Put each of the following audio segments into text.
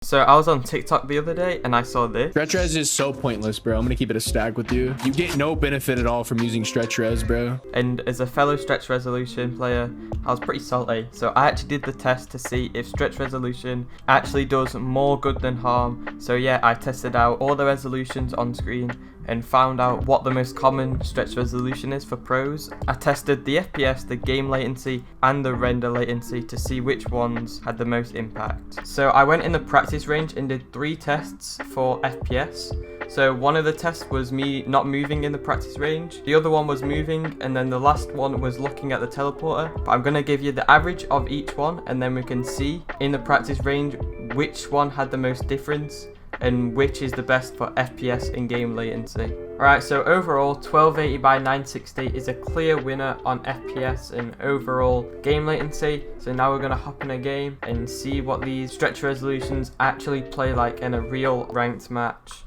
So I was on TikTok the other day and I saw this. Stretch res is so pointless, bro. I'm gonna keep it a stack with you. You get no benefit at all from using stretch res, bro. And as a fellow stretch resolution player, I was pretty salty. So I actually did the test to see if stretch resolution actually does more good than harm. So yeah, I tested out all the resolutions on screen and found out what the most common stretch resolution is for pros. I tested the FPS, the game latency, and the render latency to see which ones had the most impact. So I went in the practice range and did 3 tests for FPS. So one of the tests was me not moving in the practice range, the other one was moving, and then the last one was looking at the teleporter. But I'm gonna give you the average of each one, and then we can see in the practice range which one had the most difference and which is the best for FPS and game latency. Alright, so overall 1280 by 960 is a clear winner on FPS and overall game latency. So now we're going to hop in a game and see what these stretch resolutions actually play like in a real ranked match.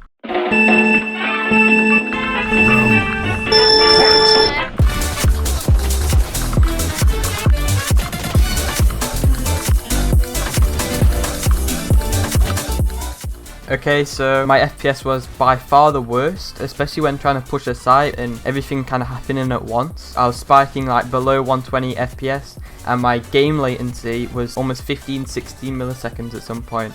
Okay, so my FPS was by far the worst, especially when trying to push a site and everything kind of happening at once. I was spiking like below 120 FPS and my game latency was almost 15-16 milliseconds at some point.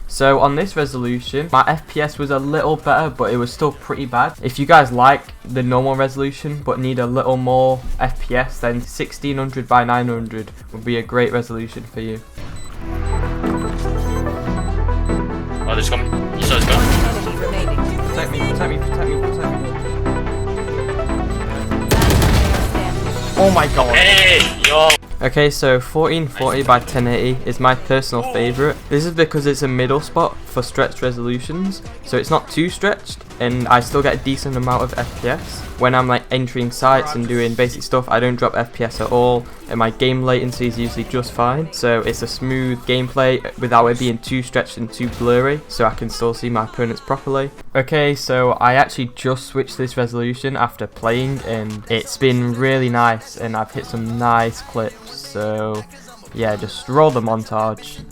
So on this resolution, my FPS was a little better, but it was still pretty bad. If you guys like the normal resolution but need a little more FPS, then 1600 by 900 would be a great resolution for you. Oh, they're coming. You saw it's gone. Protect me, protect me, protect me, protect me. Oh my god. Hey, yo. Okay, so 1440 by 1080 is my personal favourite. This is because it's a middle spot for stretched resolutions, so it's not too stretched and I still get a decent amount of FPS. When I'm like entering sites and doing basic stuff, I don't drop FPS at all and my game latency is usually just fine. So it's a smooth gameplay without it being too stretched and too blurry, so I can still see my opponents properly. Okay, so I actually just switched this resolution after playing and it's been really nice and I've hit some nice clips. So yeah, just roll the montage.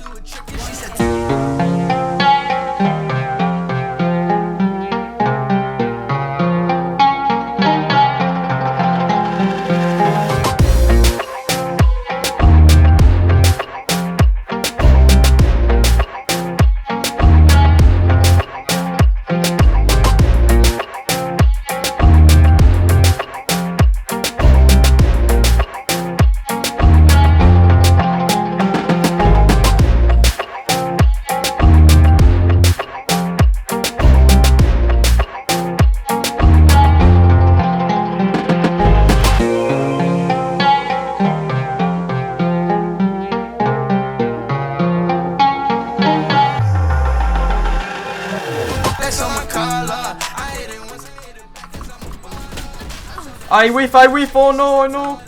I whiff, oh no, no.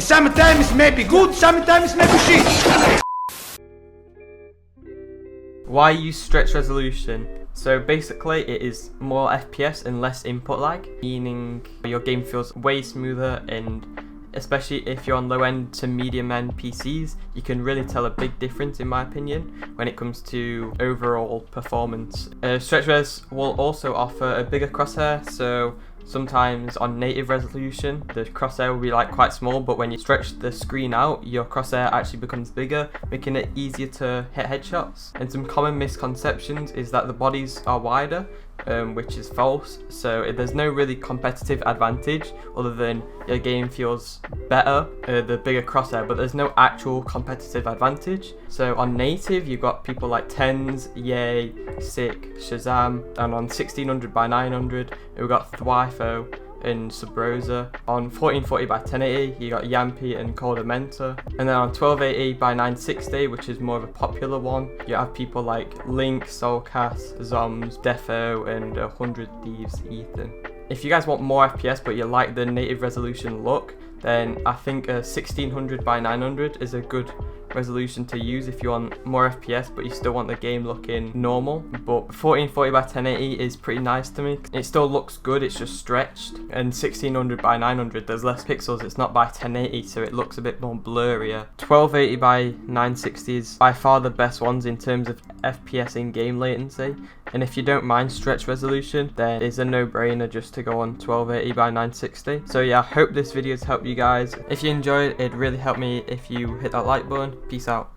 Sometimes maybe good, sometimes maybe shit. Why use stretch resolution? So basically it is more FPS and less input lag, meaning your game feels way smoother, and especially if you're on low end to medium end PCs, you can really tell a big difference in my opinion when it comes to overall performance. Stretch res will also offer a bigger crosshair, so sometimes on native resolution the crosshair will be like quite small, but when you stretch the screen out your crosshair actually becomes bigger, making it easier to hit headshots. And some common misconceptions is that the bodies are wider, which is false. So there's no really competitive advantage other than your game feels better, the bigger crosshair, but there's no actual competitive advantage. So on native, you've got people like Tenz, Yay, Sick, ShahZaM, and on 1600 by 900, we've got thwifo and Subrosa. On 1440 by 1080, you got Yampi and Cordamenta. And then on 1280 by 960, which is more of a popular one, you have people like Link, Soulcas, Zombs, Deffo, and 100 Thieves Ethan. If you guys want more FPS but you like the native resolution look, then I think 1600 by 900 is a good resolution to use if you want more FPS but you still want the game looking normal. But 1440 by 1080 is pretty nice to me. It still looks good, it's just stretched. And 1600 by 900, there's less pixels, it's not by 1080, so it looks a bit more blurrier. 1280 by 960 is by far the best ones in terms of FPS in-game latency. And if you don't mind stretch resolution, then it's a no-brainer just to go on 1280 by 960. So yeah, I hope this video has helped you guys. If you enjoyed, it'd really help me if you hit that like button. Peace out.